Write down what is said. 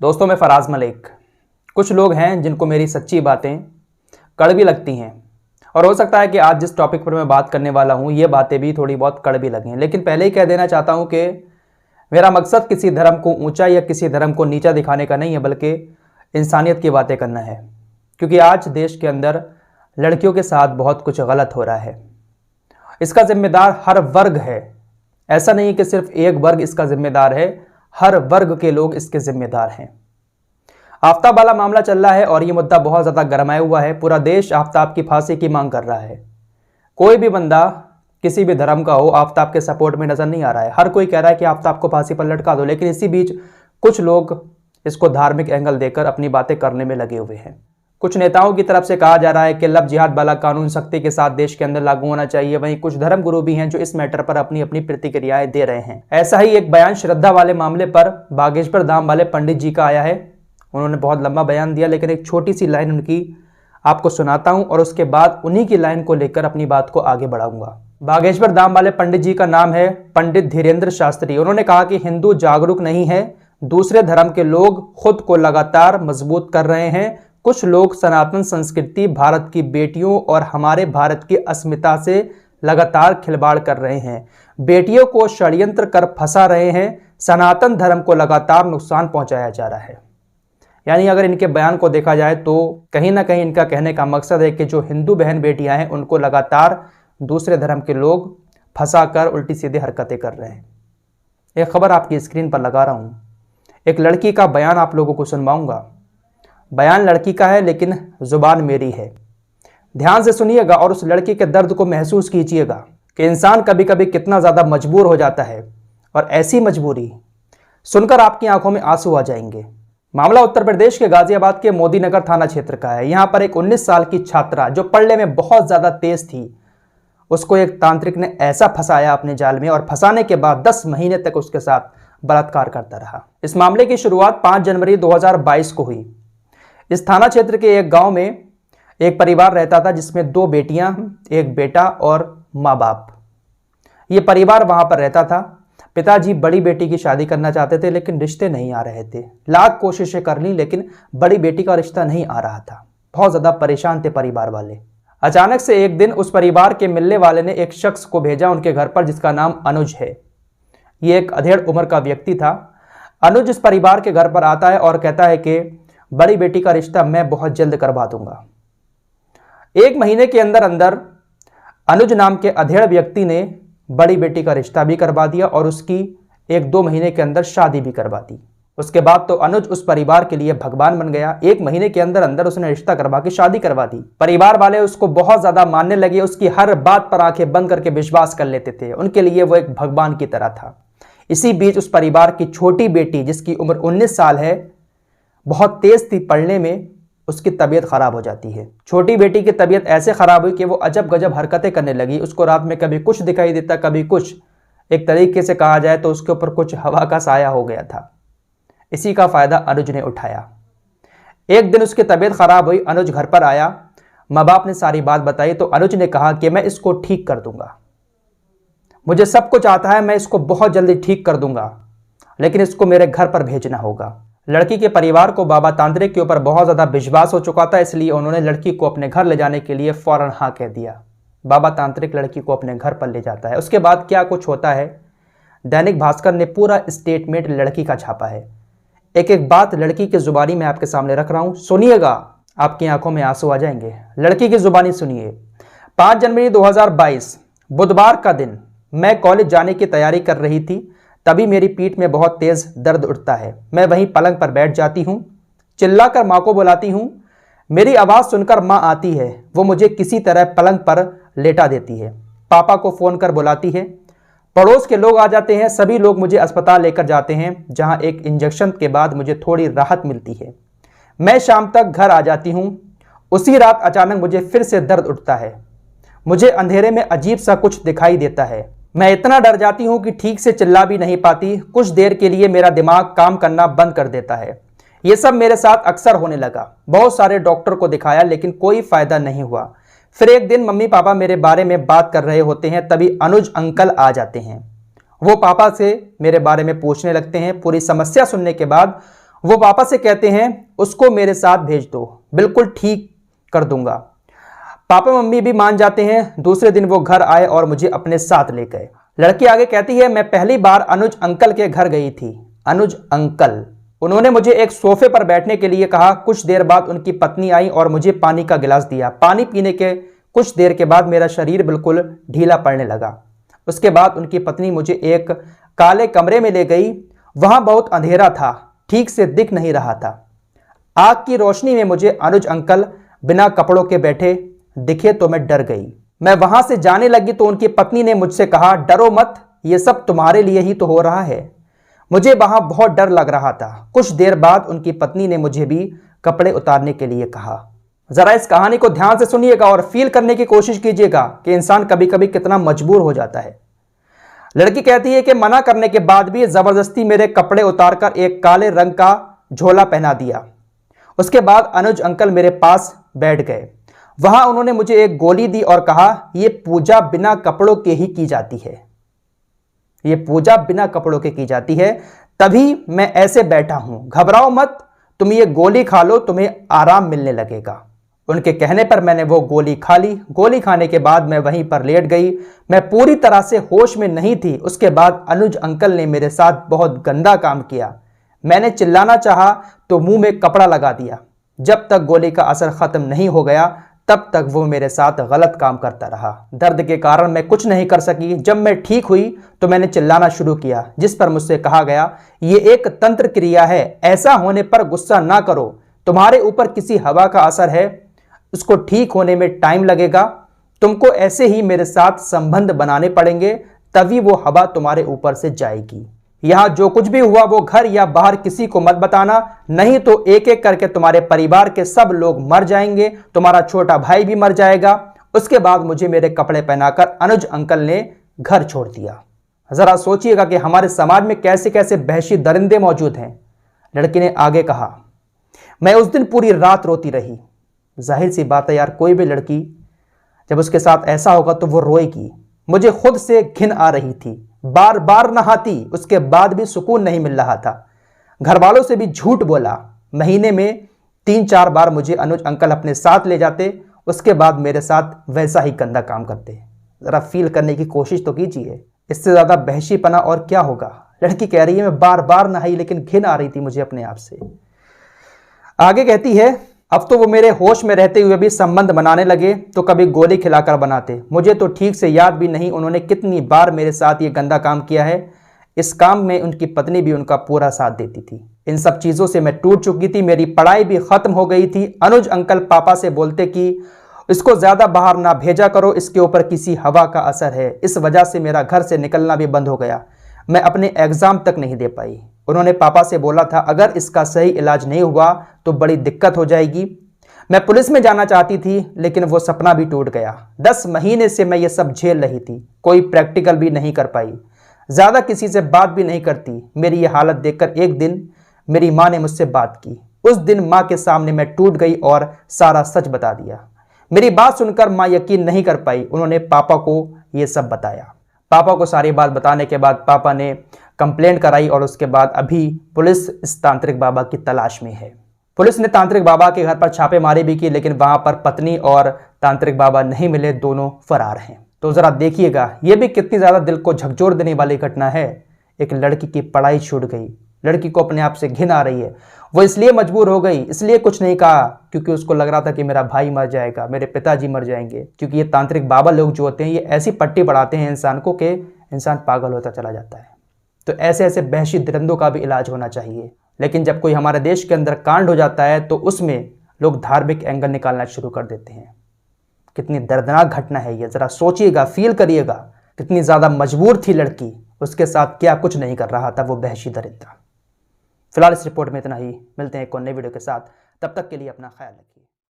दोस्तों, मैं फराज मलिक। कुछ लोग हैं जिनको मेरी सच्ची बातें कड़वी लगती हैं और हो सकता है कि आज जिस टॉपिक पर मैं बात करने वाला हूं ये बातें भी थोड़ी बहुत कड़वी लगें। लेकिन पहले ही कह देना चाहता हूं कि मेरा मकसद किसी धर्म को ऊंचा या किसी धर्म को नीचा दिखाने का नहीं है, बल्कि इंसानियत की बातें करना है। क्योंकि आज देश के अंदर लड़कियों के साथ बहुत कुछ गलत हो रहा है। इसका जिम्मेदार हर वर्ग है। ऐसा नहीं कि सिर्फ एक वर्ग इसका जिम्मेदार है, हर वर्ग के लोग इसके जिम्मेदार हैं। आफ्ताब वाला मामला चल रहा है और ये मुद्दा बहुत ज़्यादा गरमाया हुआ है। पूरा देश आफ्ताब की फांसी की मांग कर रहा है। कोई भी बंदा किसी भी धर्म का हो आफ्ताब के सपोर्ट में नजर नहीं आ रहा है। हर कोई कह रहा है कि आफ्ताब को फांसी पर लटका दो, लेकिन इसी बीच कुछ लोग इसको धार्मिक एंगल देकर अपनी बातें करने में लगे हुए हैं। कुछ नेताओं की तरफ से कहा जा रहा है कि लव जिहाद वाला कानून सख्ती के साथ देश के अंदर लागू होना चाहिए। वहीं कुछ धर्म गुरु भी हैं जो इस मैटर पर अपनी अपनी प्रतिक्रियाएं दे रहे हैं। ऐसा ही एक बयान श्रद्धा वाले मामले पर बागेश्वर धाम वाले पंडित जी का आया है। उन्होंने बहुत लंबा बयान दिया, लेकिन एक छोटी सी लाइन उनकी आपको सुनाता हूं और उसके बाद उन्हीं की लाइन को लेकर अपनी बात को आगे बढ़ाऊंगा। बागेश्वर धाम वाले पंडित जी का नाम है पंडित धीरेन्द्र शास्त्री। उन्होंने कहा कि हिंदू जागरूक नहीं है, दूसरे धर्म के लोग खुद को लगातार मजबूत कर रहे हैं। कुछ लोग सनातन संस्कृति, भारत की बेटियों और हमारे भारत की अस्मिता से लगातार खिलवाड़ कर रहे हैं, बेटियों को षड्यंत्र कर फंसा रहे हैं, सनातन धर्म को लगातार नुकसान पहुंचाया जा रहा है। यानी अगर इनके बयान को देखा जाए तो कहीं ना कहीं इनका कहने का मकसद है कि जो हिंदू बहन बेटियां हैं उनको लगातार दूसरे धर्म के लोग फंसा कर उल्टी सीधी हरकतें कर रहे हैं। एक खबर आपकी स्क्रीन पर लगा रहा हूं। एक लड़की का बयान आप लोगों को सुनवाऊंगा। बयान लड़की का है लेकिन जुबान मेरी है। ध्यान से सुनिएगा और उस लड़की के दर्द को महसूस कीजिएगा कि इंसान कभी कभी कितना ज़्यादा मजबूर हो जाता है, और ऐसी मजबूरी सुनकर आपकी आंखों में आंसू आ जाएंगे। मामला उत्तर प्रदेश के गाजियाबाद के मोदी नगर थाना क्षेत्र का है। यहाँ पर एक 19 साल की छात्रा जो पढ़ने में बहुत ज़्यादा तेज थी, उसको एक तांत्रिक ने ऐसा फंसाया अपने जाल में, और फंसाने के बाद 10 महीने तक उसके साथ बलात्कार करता रहा। इस मामले की शुरुआत 5 जनवरी 2022 को हुई। इस थाना क्षेत्र के एक गांव में एक परिवार रहता था जिसमें 2 बेटियां, एक बेटा और माँ बाप। ये परिवार वहां पर रहता था। पिताजी बड़ी बेटी की शादी करना चाहते थे लेकिन रिश्ते नहीं आ रहे थे। लाख कोशिशें कर ली लेकिन बड़ी बेटी का रिश्ता नहीं आ रहा था। बहुत ज़्यादा परेशान थे परिवार वाले। अचानक से एक दिन उस परिवार के मिलने वाले ने एक शख्स को भेजा उनके घर पर जिसका नाम अनुज है। ये एक अधेड़ उम्र का व्यक्ति था। अनुज इस परिवार के घर पर आता है और कहता है कि बड़ी बेटी का रिश्ता मैं बहुत जल्द करवा दूंगा। 1 महीने के अंदर अंदर अनुज नाम के अधेड़ व्यक्ति ने बड़ी बेटी का रिश्ता भी करवा दिया और उसकी 1-2 महीने के अंदर शादी भी करवा दी। उसके बाद तो अनुज उस परिवार के लिए भगवान बन गया। 1 महीने के अंदर अंदर उसने रिश्ता करवा के शादी करवा दी। परिवार वाले उसको बहुत ज्यादा मानने लगे। उसकी हर बात पर आंखें बंद करके विश्वास कर लेते थे। उनके लिए वो एक भगवान की तरह था। इसी बीच उस परिवार की छोटी बेटी जिसकी उम्र 19 साल है, बहुत तेज थी पढ़ने में, उसकी तबीयत खराब हो जाती है। छोटी बेटी की तबीयत ऐसे खराब हुई कि वो अजब गजब हरकतें करने लगी। उसको रात में कभी कुछ दिखाई देता, कभी कुछ। एक तरीके से कहा जाए तो उसके ऊपर कुछ हवा का साया हो गया था। इसी का फायदा अनुज ने उठाया। एक दिन उसकी तबीयत खराब हुई, अनुज घर पर आया, माँ बाप ने सारी बात बताई तो अनुज ने कहा कि मैं इसको ठीक कर दूंगा, मुझे सब कुछ आता है, मैं इसको बहुत जल्दी ठीक कर दूंगा, लेकिन इसको मेरे घर पर भेजना होगा। लड़की के परिवार को बाबा तांत्रिक के ऊपर बहुत ज़्यादा विश्वास हो चुका था, इसलिए उन्होंने लड़की को अपने घर ले जाने के लिए फौरन हाँ कह दिया। बाबा तांत्रिक लड़की को अपने घर पर ले जाता है। उसके बाद क्या कुछ होता है, दैनिक भास्कर ने पूरा स्टेटमेंट लड़की का छापा है। एक एक बात लड़की की जुबानी में आपके सामने रख रहा हूँ, सुनिएगा, आपकी आंखों में आंसू आ जाएंगे। लड़की की जुबानी सुनिए। 5 जनवरी 2022 बुधवार का दिन, मैं कॉलेज जाने की तैयारी कर रही थी, तभी मेरी पीठ में बहुत तेज दर्द उठता है। मैं वहीं पलंग पर बैठ जाती हूँ, चिल्लाकर माँ को बुलाती हूँ। मेरी आवाज़ सुनकर माँ आती है। वो मुझे किसी तरह पलंग पर लेटा देती है। पापा को फ़ोन कर बुलाती है। पड़ोस के लोग आ जाते हैं। सभी लोग मुझे अस्पताल लेकर जाते हैं, जहाँ एक इंजेक्शन के बाद मुझे थोड़ी राहत मिलती है। मैं शाम तक घर आ जाती हूँ। उसी रात अचानक मुझे फिर से दर्द उठता है। मुझे अंधेरे में अजीब सा कुछ दिखाई देता है। मैं इतना डर जाती हूँ कि ठीक से चिल्ला भी नहीं पाती। कुछ देर के लिए मेरा दिमाग काम करना बंद कर देता है। ये सब मेरे साथ अक्सर होने लगा। बहुत सारे डॉक्टर को दिखाया लेकिन कोई फायदा नहीं हुआ। फिर एक दिन मम्मी पापा मेरे बारे में बात कर रहे होते हैं, तभी अनुज अंकल आ जाते हैं। वो पापा से मेरे बारे में पूछने लगते हैं। पूरी समस्या सुनने के बाद वो पापा से कहते हैं उसको मेरे साथ भेज दो, बिल्कुल ठीक कर दूंगा। पापा मम्मी भी मान जाते हैं। दूसरे दिन वो घर आए और मुझे अपने साथ ले गए। लड़की आगे कहती है, मैं पहली बार अनुज अंकल के घर गई थी। अनुज अंकल, उन्होंने मुझे एक सोफे पर बैठने के लिए कहा। कुछ देर बाद उनकी पत्नी आई और मुझे पानी का गिलास दिया। पानी पीने के कुछ देर के बाद मेरा शरीर बिल्कुल ढीला पड़ने लगा। उसके बाद उनकी पत्नी मुझे एक काले कमरे में ले गई। वहां बहुत अंधेरा था, ठीक से दिख नहीं रहा था। आग की रोशनी में मुझे अनुज अंकल बिना कपड़ों के बैठे दिखे तो मैं डर गई। मैं वहां से जाने लगी तो उनकी पत्नी ने मुझसे कहा, डरो मत, ये सब तुम्हारे लिए ही तो हो रहा है। मुझे वहां बहुत डर लग रहा था। कुछ देर बाद उनकी पत्नी ने मुझे भी कपड़े उतारने के लिए कहा। जरा इस कहानी को ध्यान से सुनिएगा और फील करने की कोशिश कीजिएगा कि इंसान कभी कभी कितना मजबूर हो जाता है। लड़की कहती है कि मना करने के बाद भी जबरदस्ती मेरे कपड़े उतारकर एक काले रंग का झोला पहना दिया। उसके बाद अनुज अंकल मेरे पास बैठ गए। वहां उन्होंने मुझे एक गोली दी और कहा, यह पूजा बिना कपड़ों के ही की जाती है। यह पूजा बिना कपड़ों के की जाती है, तभी मैं ऐसे बैठा हूं। घबराओ मत, तुम ये गोली खा लो, तुम्हें आराम मिलने लगेगा। उनके कहने पर मैंने वो गोली खा ली। गोली खाने के बाद मैं वहीं पर लेट गई। मैं पूरी तरह से होश में नहीं थी। उसके बाद अनुज अंकल ने मेरे साथ बहुत गंदा काम किया। मैंने चिल्लाना चाहा तो मुंह में कपड़ा लगा दिया। जब तक गोली का असर खत्म नहीं हो गया तब तक वो मेरे साथ गलत काम करता रहा। दर्द के कारण मैं कुछ नहीं कर सकी। जब मैं ठीक हुई तो मैंने चिल्लाना शुरू किया, जिस पर मुझसे कहा गया, ये एक तंत्र क्रिया है, ऐसा होने पर गुस्सा ना करो, तुम्हारे ऊपर किसी हवा का असर है, उसको ठीक होने में टाइम लगेगा। तुमको ऐसे ही मेरे साथ संबंध बनाने पड़ेंगे, तभी वो हवा तुम्हारे ऊपर से जाएगी। यहां जो कुछ भी हुआ वो घर या बाहर किसी को मत बताना, नहीं तो एक एक करके तुम्हारे परिवार के सब लोग मर जाएंगे, तुम्हारा छोटा भाई भी मर जाएगा। उसके बाद मुझे मेरे कपड़े पहनाकर अनुज अंकल ने घर छोड़ दिया। जरा सोचिएगा कि हमारे समाज में कैसे कैसे वहशी दरिंदे मौजूद हैं। लड़की ने आगे कहा, मैं उस दिन पूरी रात रोती रही। जाहिर सी बात है यार, कोई भी लड़की जब उसके साथ ऐसा होगा तो वो रोएगी। मुझे खुद से घिन आ रही थी। बार बार नहाती, उसके बाद भी सुकून नहीं मिल रहा था। घर वालों से भी झूठ बोला। महीने में 3-4 बार मुझे अनुज अंकल अपने साथ ले जाते, उसके बाद मेरे साथ वैसा ही गंदा काम करते। जरा फील करने की कोशिश तो कीजिए, इससे ज्यादा वहशीपना और क्या होगा। लड़की कह रही है, मैं बार बार नहाई लेकिन घिन आ रही थी मुझे अपने आप से। आगे कहती है, अब तो वो मेरे होश में रहते हुए भी संबंध बनाने लगे तो कभी गोली खिलाकर बनाते। मुझे तो ठीक से याद भी नहीं उन्होंने कितनी बार मेरे साथ ये गंदा काम किया है। इस काम में उनकी पत्नी भी उनका पूरा साथ देती थी। इन सब चीज़ों से मैं टूट चुकी थी, मेरी पढ़ाई भी खत्म हो गई थी। अनुज अंकल पापा से बोलते कि इसको ज़्यादा बाहर ना भेजा करो, इसके ऊपर किसी हवा का असर है। इस वजह से मेरा घर से निकलना भी बंद हो गया। मैं अपने एग्ज़ाम तक नहीं दे पाई। उन्होंने पापा से बोला था अगर इसका सही इलाज नहीं हुआ तो बड़ी दिक्कत हो जाएगी। मैं पुलिस में जाना चाहती थी लेकिन वो सपना भी टूट गया। 10 महीने से मैं ये सब झेल रही थी, कोई प्रैक्टिकल भी नहीं कर पाई, ज़्यादा किसी से बात भी नहीं करती। मेरी ये हालत देखकर एक दिन मेरी माँ ने मुझसे बात की। उस दिन माँ के सामने मैं टूट गई और सारा सच बता दिया। मेरी बात सुनकर माँ यकीन नहीं कर पाई। उन्होंने पापा को ये सब बताया। पापा को सारी बात बताने के बाद पापा ने कंप्लेंट कराई और उसके बाद अभी पुलिस इस तांत्रिक बाबा की तलाश में है। पुलिस ने तांत्रिक बाबा के घर पर छापेमारी भी की लेकिन वहां पर पत्नी और तांत्रिक बाबा नहीं मिले, दोनों फरार हैं। तो जरा देखिएगा ये भी कितनी ज़्यादा दिल को झकझोर देने वाली घटना है। एक लड़की की पढ़ाई छूट गई, लड़की को अपने आप से घिन आ रही है। वो इसलिए मजबूर हो गई, इसलिए कुछ नहीं कहा क्योंकि उसको लग रहा था कि मेरा भाई मर जाएगा, मेरे पिताजी मर जाएंगे। क्योंकि ये तांत्रिक बाबा लोग जो होते हैं ये ऐसी पट्टी बढ़ाते हैं इंसान को कि इंसान पागल होता चला जाता है। तो ऐसे ऐसे वहशी दरिंदों का भी इलाज होना चाहिए। लेकिन जब कोई हमारे देश के अंदर कांड हो जाता है तो उसमें लोग धार्मिक एंगल निकालना शुरू कर देते हैं। कितनी दर्दनाक घटना है ये, जरा सोचिएगा, फील करिएगा। कितनी ज़्यादा मजबूर थी लड़की, उसके साथ क्या कुछ नहीं कर रहा था वो वहशी दरिंदा। फिलहाल इस रिपोर्ट में इतना ही। मिलते हैं एक और नई वीडियो के साथ, तब तक के लिए अपना ख्याल रखिए।